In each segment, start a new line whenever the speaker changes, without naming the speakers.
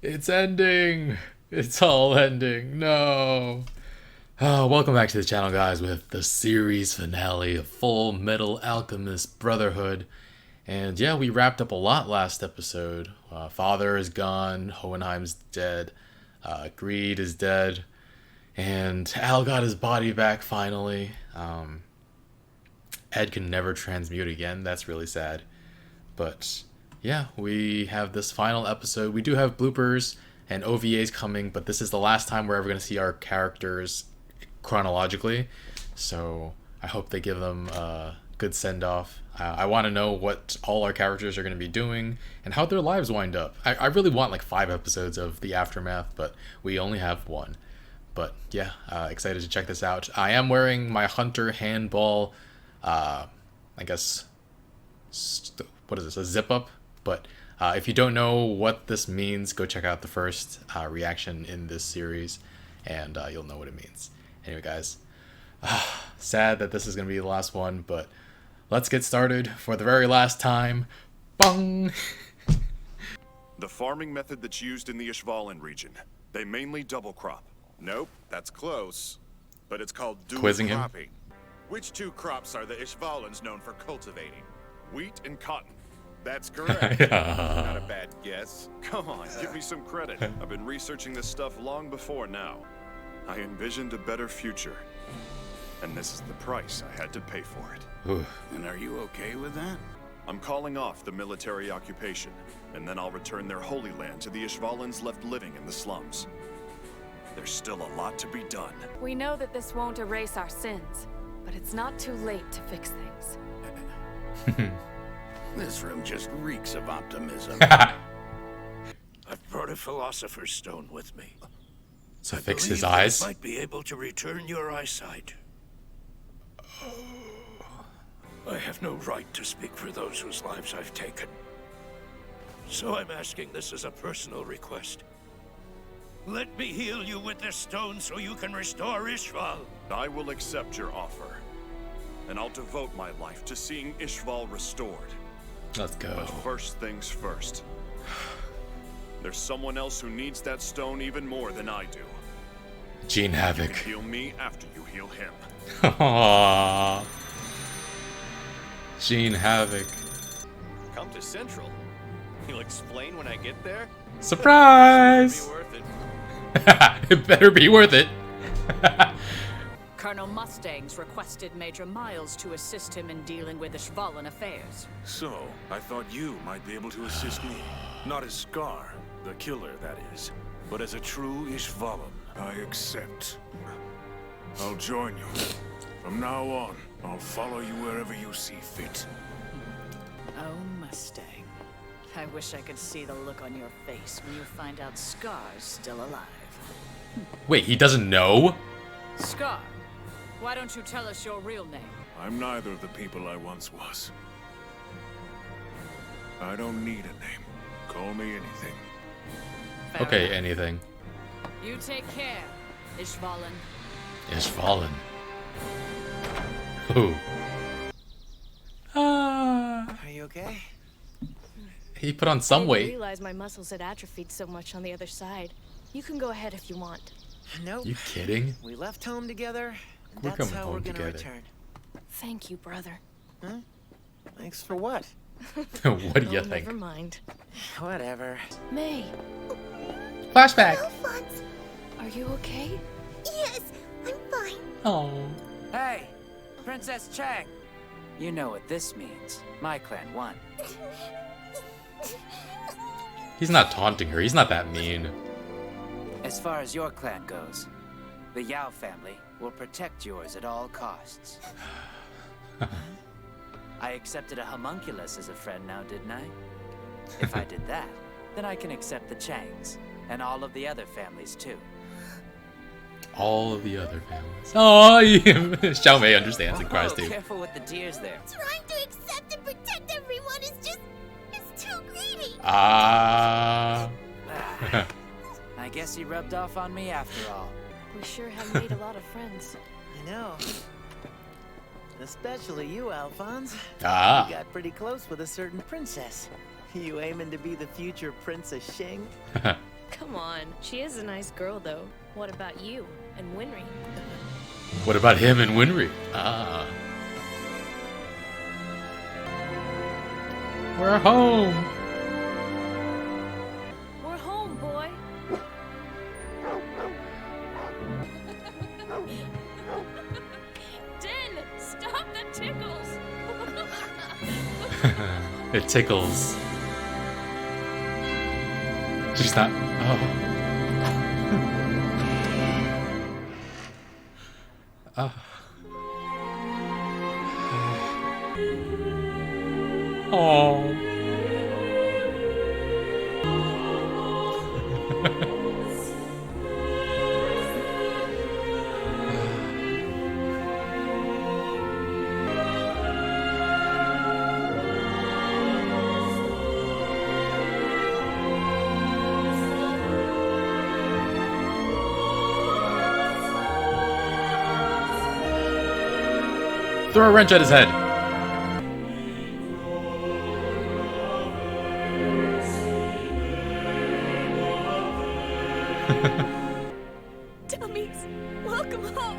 It's ending. It's all ending. No. Welcome back to the channel, guys, with the series finale of Full Metal Alchemist Brotherhood. And yeah, we wrapped up a lot last episode. Father is gone. Hohenheim's dead. Greed is dead. And Al got his body back finally. Ed can never transmute again. That's really sad. But yeah, we have this final episode. We do have bloopers and OVAs coming, but this is the last time we're ever going to see our characters chronologically. So I hope they give them a good send off. I want to know what all our characters are going to be doing and how their lives wind up. I really want like 5 episodes of the aftermath, but we only have 1. But yeah, excited to check this out. I am wearing my Hunter handball, I guess, what is this, a zip up? But if you don't know what this means, go check out the first reaction in this series, and you'll know what it means. Anyway, guys, sad that this is going to be the last one, but let's get started for the very last time. Bung!
The farming method that's used in the Ishvalan region. They mainly double crop. Nope, that's close. But it's called dual
Quizzing him.
cropping. Which 2 crops are the Ishvalans known for cultivating? Wheat and cotton. That's correct. Not a bad guess. Come on, give me some credit. I've been researching this stuff long before now. I envisioned a better future. And this is the price I had to pay for it.
Ooh.
And are you okay with that?
I'm calling off the military occupation, and then I'll return their holy land to the Ishvalans left living in the slums. There's still a lot to be done.
We know that this won't erase our sins, but it's not too late to fix things.
This room just reeks of optimism. I've brought a philosopher's stone with me.
So
I
fix
believe
his
that
eyes.
it might be able to return your eyesight. I have no right to speak for those whose lives I've taken. So I'm asking this as a personal request. Let me heal you with this stone so you can restore Ishval.
I will accept your offer, and I'll devote my life to seeing Ishval restored.
Let's go.
But first things first. There's someone else who needs that stone even more than I do.
Gene
You
Havoc.
can heal me after you heal him.
Aww. Gene Havoc.
Come to Central. You'll explain when I get there?
Surprise!
Be worth it.
It better be worth it.
Colonel Mustang's requested Major Miles to assist him in dealing with Ishvalan affairs.
So, I thought you might be able to assist me. Not as Scar, the killer, that is, but as a true Ishvalan.
I accept. I'll join you. From now on, I'll follow you wherever you see fit.
Oh, Mustang. I wish I could see the look on your face when you find out Scar's still alive.
Wait, he doesn't know?
Scar, why don't you tell us your real name?
I'm neither of the people I once was. I don't need a name. Call me anything.
Fair
Okay,
enough.
anything.
You take care, Ishvalan.
Is fallen. Ooh. Ah.
Are you okay?
He put on some
I didn't
weight.
realize my muscles had atrophied so much on the other side. You can go ahead if you want.
Nope.
You kidding?
We left home together. And
We're
that's
coming
how
home
we're gonna
together.
return.
Thank you, brother.
Huh? Thanks for what?
What do you
Oh,
think?
never mind.
Whatever.
May,
Flashback.
Alphonse, are you okay?
Yes, I'm fine.
Oh.
Hey, Princess Chang. You know what this means. My clan won.
He's not taunting her. He's not that mean.
As far as your clan goes, the Yao family will protect yours at all costs. I accepted a homunculus as a friend now, didn't I? If I did that, then I can accept the Changs and all of the other families too.
All of the other families. Oh, Xiao Mei understands and cries too.
Careful with the tears there.
Trying to accept and protect everyone is just... it's too greedy.
Ah.
I guess he rubbed off on me after all.
We sure have made a lot of friends.
I know. Especially you, Alphonse.
Ah.
You got pretty close with a certain princess. You aiming to be the future Princess Shing?
Come on, she is a nice girl though. What about you and Winry?
What about him and Winry? Ah. We're home.
We're home, boy. Din, stop the tickles.
It tickles. She's not. Oh. Oh. Throw a wrench at his head.
Dummies, welcome home.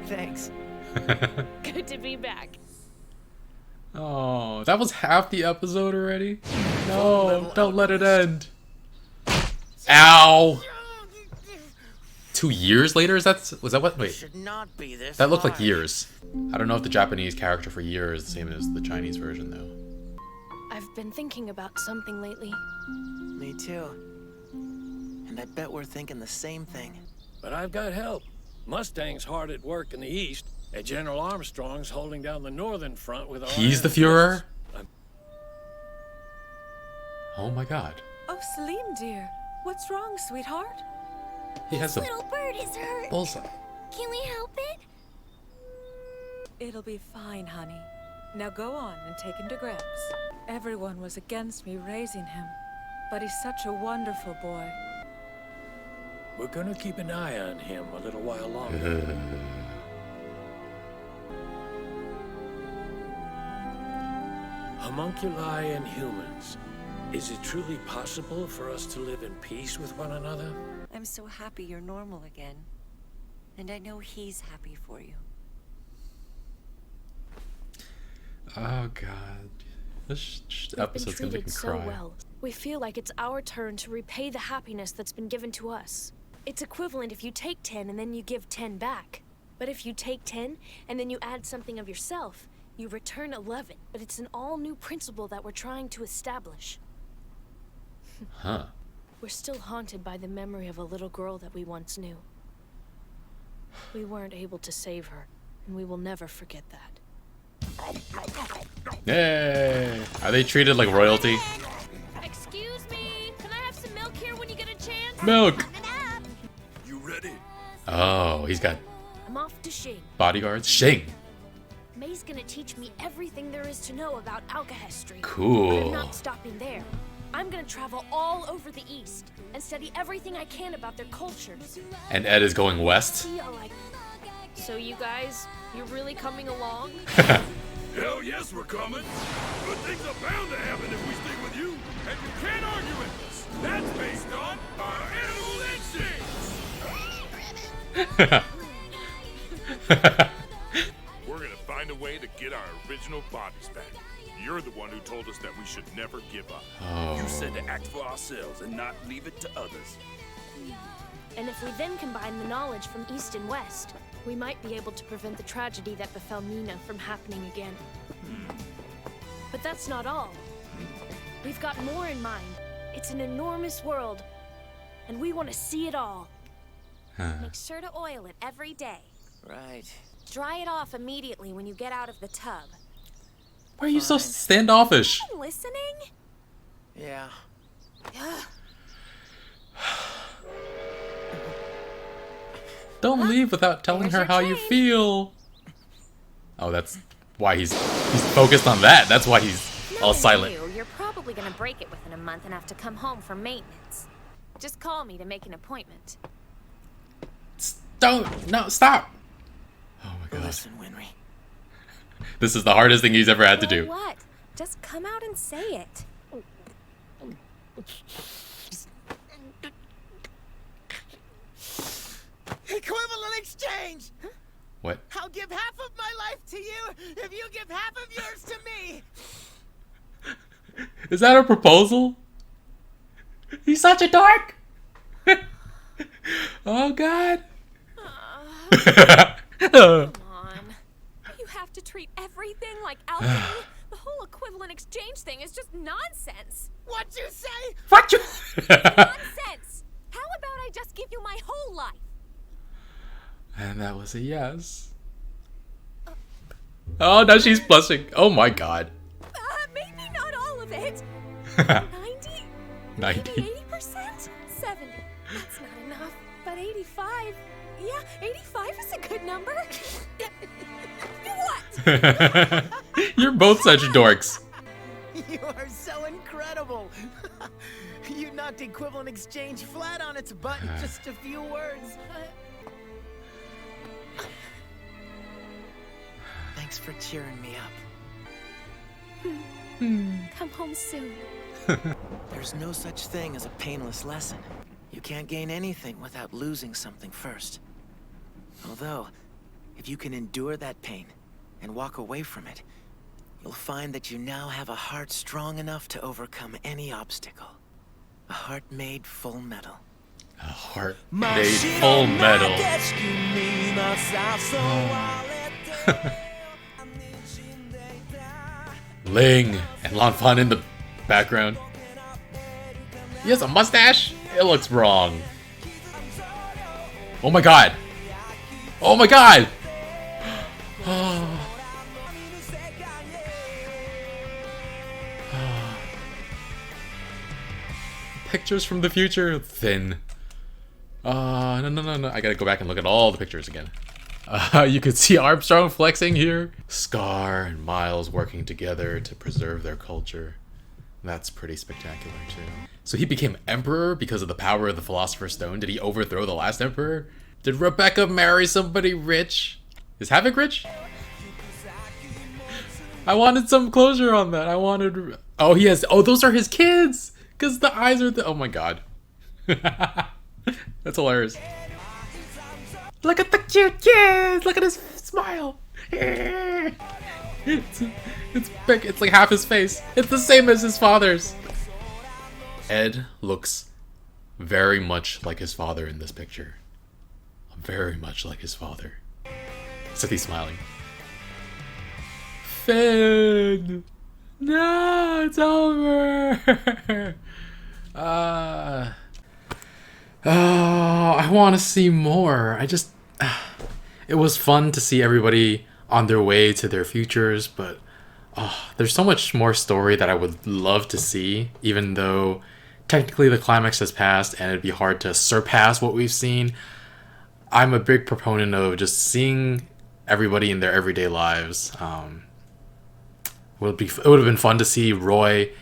Thanks.
Good to be back.
Oh, that was half the episode already? No, don't let it end. Ow! 2 years later? Was that what? Wait.
Should not be this
That looked like
hard.
years. I don't know if the Japanese character for year is the same as the Chinese version, though.
I've been thinking about something lately.
Me too. And I bet we're thinking the same thing.
But I've got help. Mustang's hard at work in the east, and General Armstrong's holding down the northern front with our
He's the
iron
Führer?
fists.
Oh my god.
Oh, Salim, dear. What's wrong, sweetheart?
He has a
Little bird is hurt.
bullseye.
Can we help it?
It'll be fine, honey. Now go on and take him to Gramps. Everyone was against me raising him, but he's such a wonderful boy.
We're gonna keep an eye on him a little while longer. Homunculi and humans. Is it truly possible for us to live in peace with one another?
I'm so happy you're normal again. And I know he's happy for you.
Oh god. This
We've been
episode's gonna make
treated
me
so
cry.
well. We feel like it's our turn to repay the happiness that's been given to us. It's equivalent if you take 10 and then you give 10 back. But if you take 10 and then you add something of yourself, you return 11. But it's an all-new principle that we're trying to establish.
Huh.
We're still haunted by the memory of a little girl that we once knew. We weren't able to save her, and we will never forget that.
Yay! Are they treated like royalty?
Excuse me, can I have some milk here when you get a chance?
Milk!
You ready?
Oh, he's got
I'm off to Shing.
bodyguards. Shing!
May's gonna teach me everything there is to know about alchemy.
Cool.
But I'm not stopping there. I'm gonna travel all over the East and study everything I can about their cultures.
And Ed is going west.
So you guys, you're really coming along?
Hell yes, we're coming. Good things are bound to happen if we stick with you. And you can't argue with us. That's based on our animal instincts. We're gonna find a way to get our original bodies back. You're the one who told us that we should never give up.
Oh.
You said to act for ourselves and not leave it to others.
And if we then combine the knowledge from East and West, we might be able to prevent the tragedy that befell Nina from happening again. But that's not all. We've got more in mind. It's an enormous world, and we want to see it all.
Make sure to oil it every day.
Right.
Dry it off immediately when you get out of the tub.
Why are you so standoffish?
I'm listening?
Yeah.
Don't leave without telling her how you feel. Oh, that's why he's focused on that. That's why he's all silent.
You're probably gonna break it within a month and have to come home for maintenance. Just call me to make an appointment.
Don't, no, stop. Oh my god.
Listen, Winry.
This is the hardest thing he's ever had to do.
What? Just come out and say it.
exchange?
What?
I'll give half of my life to you if you give half of yours to me.
Is that a proposal? He's such a dork. Oh God.
Come on. You have to treat everything like alchemy. The whole equivalent exchange thing is just nonsense.
What you say?
What you?
Nonsense. How about I just give you my whole life?
And that was a yes. Oh, now she's blushing. Oh my God.
Maybe not all of it. 90?
90.
Maybe 80%? 70. That's not enough. But 85? Yeah, 85 is a good number. What?
You're both such dorks.
You are so incredible. You knocked equivalent exchange flat on its butt in just a few words. Thanks for cheering me up.
Come home soon.
There's no such thing as a painless lesson. You can't gain anything without losing something first. Although, if you can endure that pain and walk away from it, you'll find that you now have a heart strong enough to overcome any obstacle. A heart made full metal.
A heart made full metal. Ling and Lan Fan in the background. He has a mustache? It looks wrong. Oh my God. Oh my God. Pictures from the future. Thin. No. I gotta go back and look at all the pictures again. You could see Armstrong flexing here. Scar and Miles working together to preserve their culture. That's pretty spectacular too. So he became emperor because of the power of the Philosopher's Stone. Did he overthrow the last emperor? Did Rebecca marry somebody rich? Is Havoc rich? I wanted some closure on that. I wanted... Oh, he has... Oh, those are his kids! Because the eyes are the... Oh my God. That's hilarious. Look at the cute kids! Look at his smile! It's big. It's like half his face. It's the same as his father's. Ed looks very much like his father in this picture. Very much like his father. Except he's smiling. Finn! No, it's over! I want to see more. It was fun to see everybody on their way to their futures, but there's so much more story that I would love to see, even though technically the climax has passed and it'd be hard to surpass what we've seen. I'm a big proponent of just seeing everybody in their everyday lives. It would have been fun to see Roy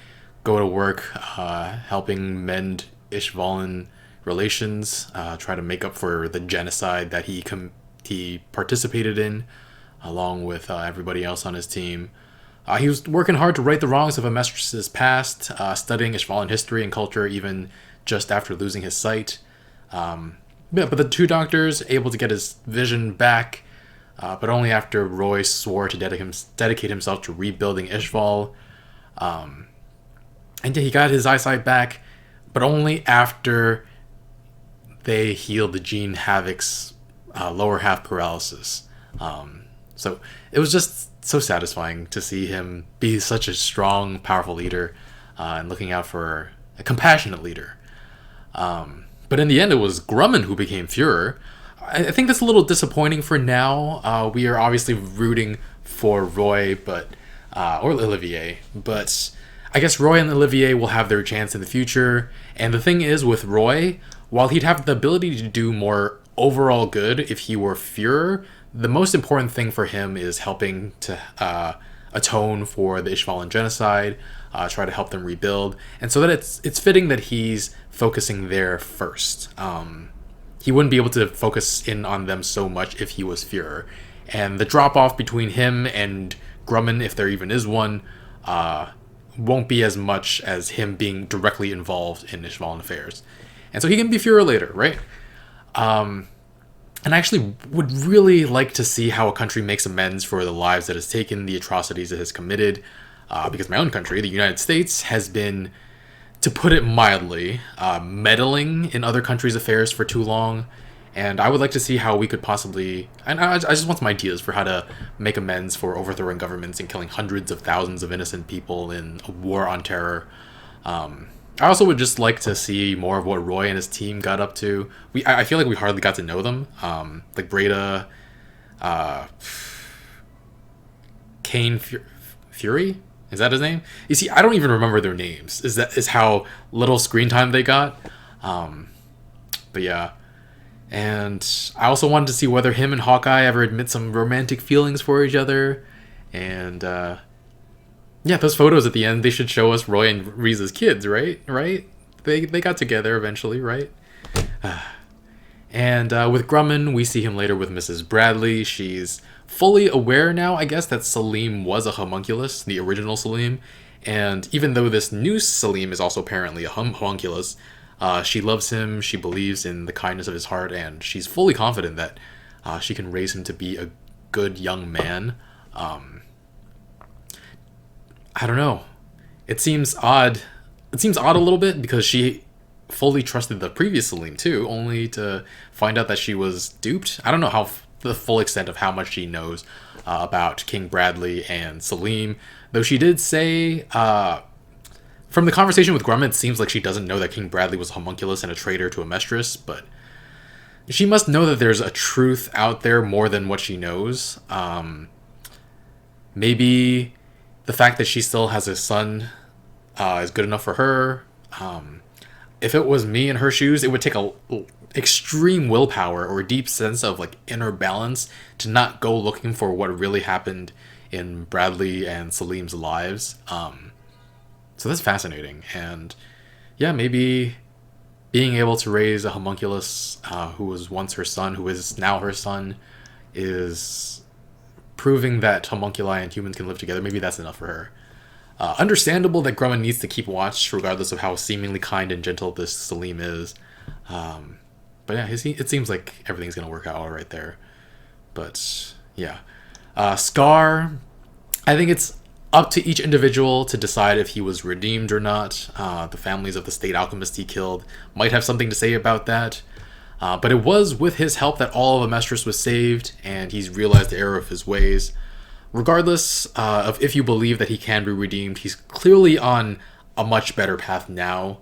go to work helping mend Ishvalan relations, try to make up for the genocide that he participated in, along with everybody else on his team. He was working hard to right the wrongs of Amestris's past, studying Ishvalan history and culture even just after losing his sight. But the two doctors able to get his vision back, but only after Roy swore to dedicate himself to rebuilding Ishval. And he got his eyesight back, but only after they healed the Gene Havoc's lower half paralysis. So it was just so satisfying to see him be such a strong, powerful leader and looking out for a compassionate leader. But in the end, it was Grumman who became Fuhrer. I think that's a little disappointing for now. We are obviously rooting for Roy, or Olivier, but I guess Roy and Olivier will have their chance in the future. And the thing is, with Roy, while he'd have the ability to do more overall good if he were Fuhrer, the most important thing for him is helping to atone for the Ishvalan genocide, try to help them rebuild, and so that it's fitting that he's focusing there first. He wouldn't be able to focus in on them so much if he was Fuhrer, and the drop off between him and Grumman, if there even is one, won't be as much as him being directly involved in Ishvalan affairs, and so he can be Fuhrer later, right? And I actually would really like to see how a country makes amends for the lives that has taken, the atrocities it has committed. Because my own country, the United States, has been, to put it mildly, meddling in other countries' affairs for too long. And I would like to see how we could possibly... And I just want some ideas for how to make amends for overthrowing governments and killing hundreds of thousands of innocent people in a war on terror. I also would just like to see more of what Roy and his team got up to. I feel like we hardly got to know them. Like Breda, Kane Fury? Is that his name? You see, I don't even remember their names. Is how little screen time they got. But yeah. And I also wanted to see whether him and Hawkeye ever admit some romantic feelings for each other. And yeah, those photos at the end, they should show us Roy and Riza's kids, right? Right? They got together eventually, right? And with Grumman, we see him later with Mrs. Bradley. She's fully aware now, I guess, that Salim was a homunculus, the original Salim. And even though this new Salim is also apparently a homunculus, she loves him, she believes in the kindness of his heart, and she's fully confident that she can raise him to be a good young man. I don't know. It seems odd. It seems odd a little bit because she fully trusted the previous Salim too, only to find out that she was duped. I don't know how the full extent of how much she knows about King Bradley and Salim, though she did say from the conversation with Grumman, it seems like she doesn't know that King Bradley was a homunculus and a traitor to Amestris, but she must know that there's a truth out there more than what she knows. Maybe the fact that she still has a son is good enough for her. If it was me in her shoes, it would take a extreme willpower or a deep sense of like inner balance to not go looking for what really happened in Bradley and Salim's lives. So that's fascinating. And yeah, maybe being able to raise a homunculus who was once her son, who is now her son, is proving that homunculi and humans can live together. Maybe that's enough for her. Understandable that Grumman needs to keep watch, regardless of how seemingly kind and gentle this Salim is. But yeah, it seems like everything's going to work out all right there. But yeah. Scar, I think it's up to each individual to decide if he was redeemed or not. The families of the state alchemist he killed might have something to say about that. But it was with his help that all of Amestris was saved, and he's realized the error of his ways. Regardless of if you believe that he can be redeemed, he's clearly on a much better path now.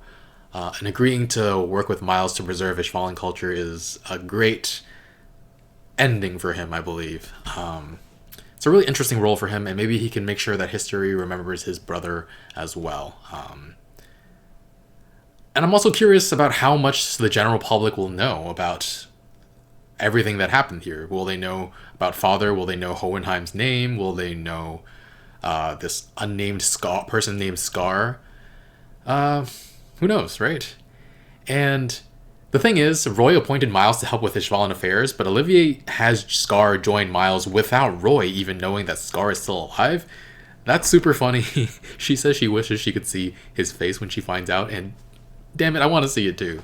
And agreeing to work with Miles to preserve Ishvalan culture is a great ending for him, I believe. It's a really interesting role for him, and maybe he can make sure that history remembers his brother as well. And I'm also curious about how much the general public will know about everything that happened here. Will they know about Father? Will they know Hohenheim's name? Will they know this unnamed person named Scar? Who knows, right? And the thing is, Roy appointed Miles to help with Ishvalan affairs, but Olivier has Scar join Miles without Roy even knowing that Scar is still alive. That's super funny. She says she wishes she could see his face when she finds out, and damn it, I want to see it too.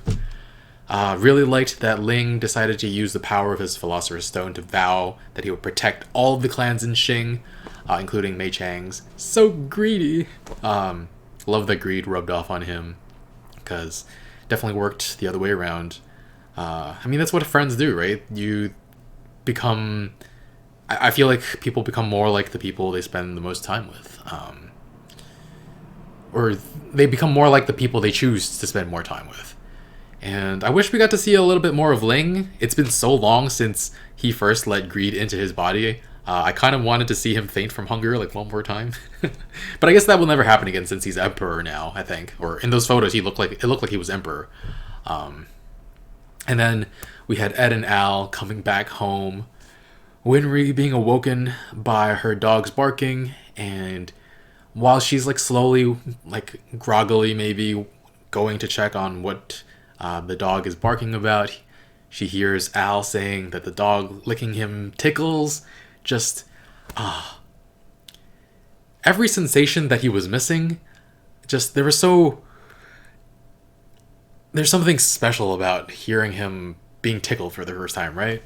Really liked that Ling decided to use the power of his Philosopher's Stone to vow that he would protect all of the clans in Xing, including Mei Chang's. So greedy. Love that greed rubbed off on him, because definitely worked the other way around. I mean, that's what friends do, right? You become... I feel like people become more like the people they spend the most time with. Or they become more like the people they choose to spend more time with. And I wish we got to see a little bit more of Ling. It's been so long since he first let greed into his body. I kind of wanted to see him faint from hunger like one more time. But I guess that will never happen again since he's emperor now, I think. Or in those photos, it looked like he was emperor. And then we had Ed and Al coming back home. Winry being awoken by her dog's barking, and while she's like slowly, like groggily maybe going to check on what the dog is barking about, she hears Al saying that the dog licking him tickles. Just every sensation that he was missing, just there's something special about hearing him being tickled for the first time, right?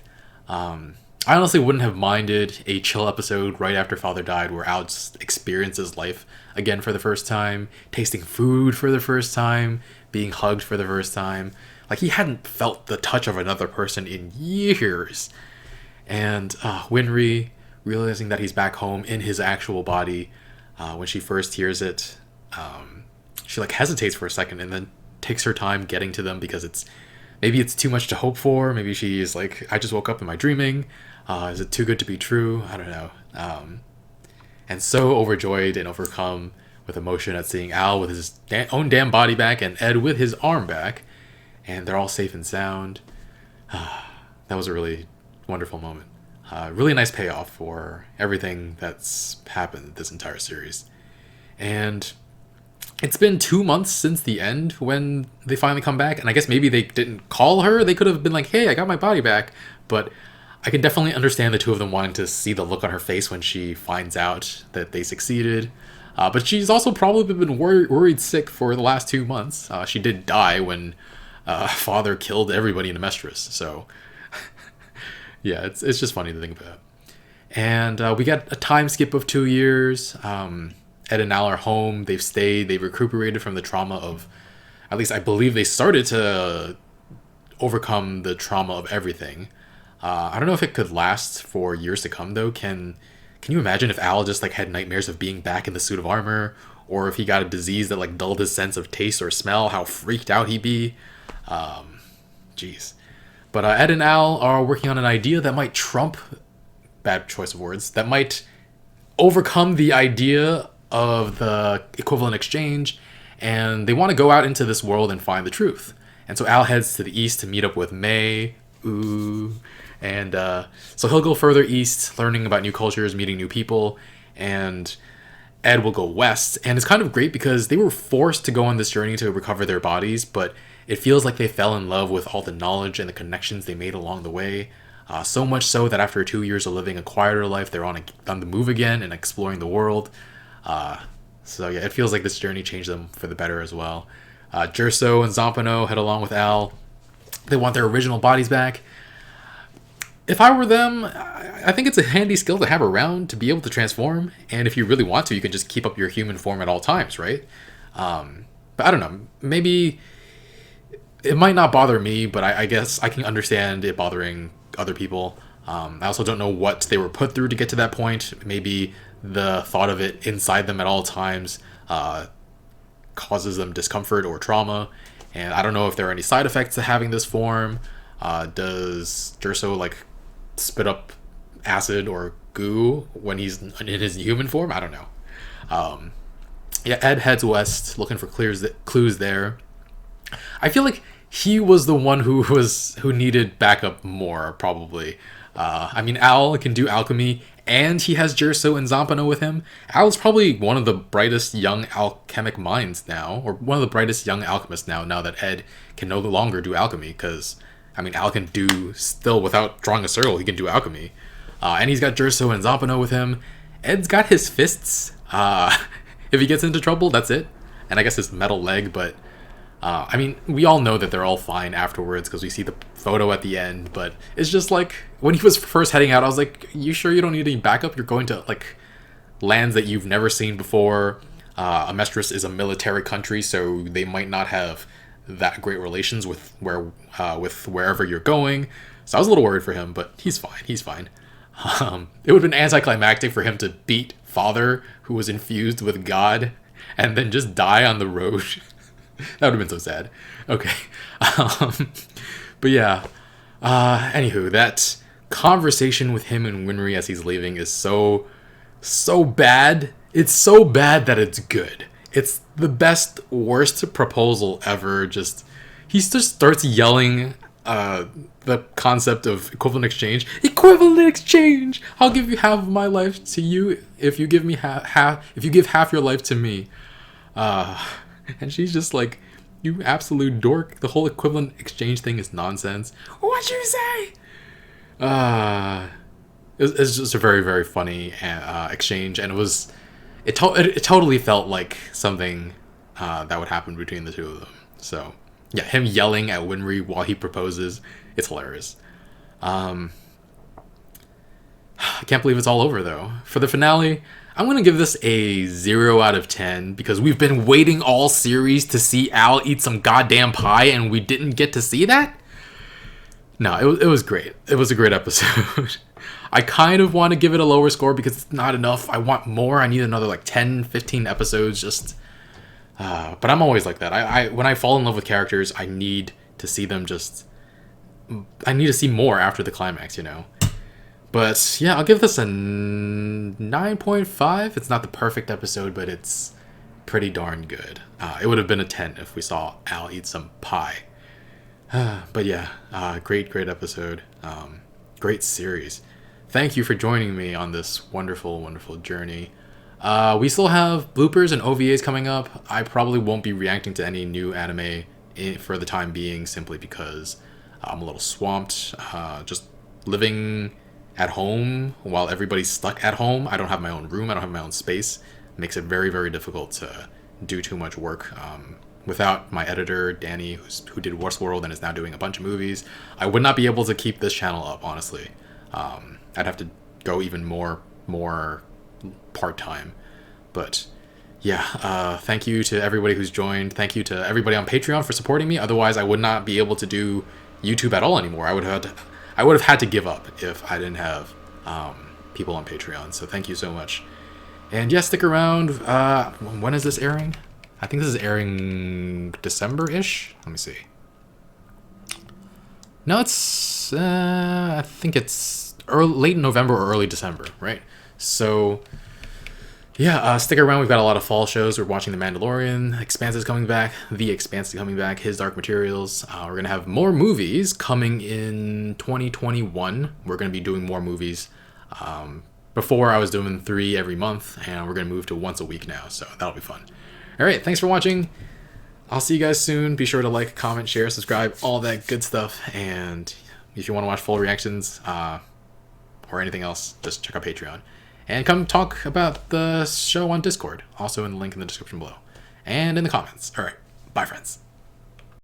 I honestly wouldn't have minded a chill episode right after Father died where Al just experiences life again for the first time, tasting food for the first time, being hugged for the first time. Like, he hadn't felt the touch of another person in years. And Winry, realizing that he's back home in his actual body, when she first hears it, she like hesitates for a second and then takes her time getting to them because maybe it's too much to hope for. Maybe she's like, I just woke up, am I dreaming? Is it too good to be true? I don't know. And so overjoyed and overcome with emotion at seeing Al with his own damn body back and Ed with his arm back, and they're all safe and sound. That was a really wonderful moment. Really nice payoff for everything that's happened this entire series. And it's been 2 months since the end when they finally come back, and I guess maybe they didn't call her. They could have been like, hey, I got my body back. But I can definitely understand the two of them wanting to see the look on her face when she finds out that they succeeded. But she's also probably been worried sick for the last 2 months. She did die when Father killed everybody in Amestris. So, yeah, it's just funny to think about. And we got a time skip of 2 years. Ed and Al are home. They've stayed. They've recuperated from the trauma of... At least I believe they started to overcome the trauma of everything. I don't know if it could last for years to come, though. Can you imagine if Al just like had nightmares of being back in the suit of armor? Or if he got a disease that like dulled his sense of taste or smell, how freaked out he'd be? Jeez. But Ed and Al are working on an idea that might trump... Bad choice of words. That might overcome the idea of the equivalent exchange, and they want to go out into this world and find the truth. And so Al heads to the east to meet up with May. And so he'll go further east, learning about new cultures, meeting new people, and Ed will go west. And it's kind of great because they were forced to go on this journey to recover their bodies, but it feels like they fell in love with all the knowledge and the connections they made along the way. So much so that after 2 years of living a quieter life, they're on the move again and exploring the world. So yeah, it feels like this journey changed them for the better as well. Jerso and Zampano head along with Al. They want their original bodies back. If I were them, I think it's a handy skill to have around to be able to transform. And if you really want to, you can just keep up your human form at all times, right? But I don't know. Maybe it might not bother me, but I guess I can understand it bothering other people. I also don't know what they were put through to get to that point. Maybe the thought of it inside them at all times causes them discomfort or trauma. And I don't know if there are any side effects to having this form. Does Jerso like spit up acid or goo when he's in his human form? I don't know. Yeah, Ed heads west looking for clues there. I feel like he was the one who needed backup more, probably. I mean, Al can do alchemy, and he has Jerso and Zampano with him. Al's probably one of the brightest young alchemic minds now, or one of the brightest young alchemists now that Ed can no longer do alchemy, because, I mean, Al can do, still without drawing a circle, he can do alchemy. And he's got Jerso and Zampano with him. Ed's got his fists. If he gets into trouble, that's it. And I guess his metal leg, but... I mean, we all know that they're all fine afterwards because we see the photo at the end, but it's just like, when he was first heading out, I was like, you sure you don't need any backup? You're going to, like, lands that you've never seen before. Amestris is a military country, so they might not have that great relations with wherever you're going. So I was a little worried for him, but he's fine. It would have been anticlimactic for him to beat Father, who was infused with God, and then just die on the road. That would have been so sad. Okay. But yeah. Anywho, that conversation with him and Winry as he's leaving is so bad. It's so bad that it's good. It's the best, worst proposal ever. He just starts yelling the concept of equivalent exchange. Equivalent exchange! I'll give you half of my life to you if you give me if you give half your life to me. And she's just like, you absolute dork. The whole equivalent exchange thing is nonsense. What'd you say? It's just a very, very funny exchange. And it totally felt like something that would happen between the two of them. So, yeah, him yelling at Winry while he proposes, it's hilarious. I can't believe it's all over, though. For the finale, I'm going to give this a 0 out of 10 because we've been waiting all series to see Al eat some goddamn pie and we didn't get to see that? No, it was great. It was a great episode. I kind of want to give it a lower score because it's not enough. I want more. I need another like 10, 15 episodes just... but I'm always like that. When I fall in love with characters, I need to see them just... I need to see more after the climax, you know? But yeah, I'll give this a 9.5. It's not the perfect episode, but it's pretty darn good. It would have been a 10 if we saw Al eat some pie. But yeah, great episode. Great series. Thank you for joining me on this wonderful, wonderful journey. We still have bloopers and OVAs coming up. I probably won't be reacting to any new anime for the time being, simply because I'm a little swamped. Just living at home while everybody's stuck at home. I don't have my own room. I don't have my own space. It makes it very, very difficult to do too much work. Without my editor, Danny, who did Westworld and is now doing a bunch of movies, I would not be able to keep this channel up, honestly. I'd have to go even more part-time. But yeah, thank you to everybody who's joined. Thank you to everybody on Patreon for supporting me. Otherwise, I would not be able to do YouTube at all anymore. I would have had to give up if I didn't have people on Patreon. So thank you so much. And yeah, stick around. When is this airing? I think this is airing December-ish. Let me see. No, it's... I think it's late November or early December, right? So... yeah, stick around. We've got a lot of fall shows. We're watching The Mandalorian. Expanse is coming back. The Expanse is coming back. His Dark Materials. We're going to have more movies coming in 2021. We're going to be doing more movies. Before, I was doing 3 every month, and we're going to move to once a week now, so that'll be fun. All right, thanks for watching. I'll see you guys soon. Be sure to like, comment, share, subscribe, all that good stuff. And if you want to watch full reactions or anything else, just check out Patreon. And come talk about the show on Discord, also in the link in the description below. And in the comments. All right, bye friends.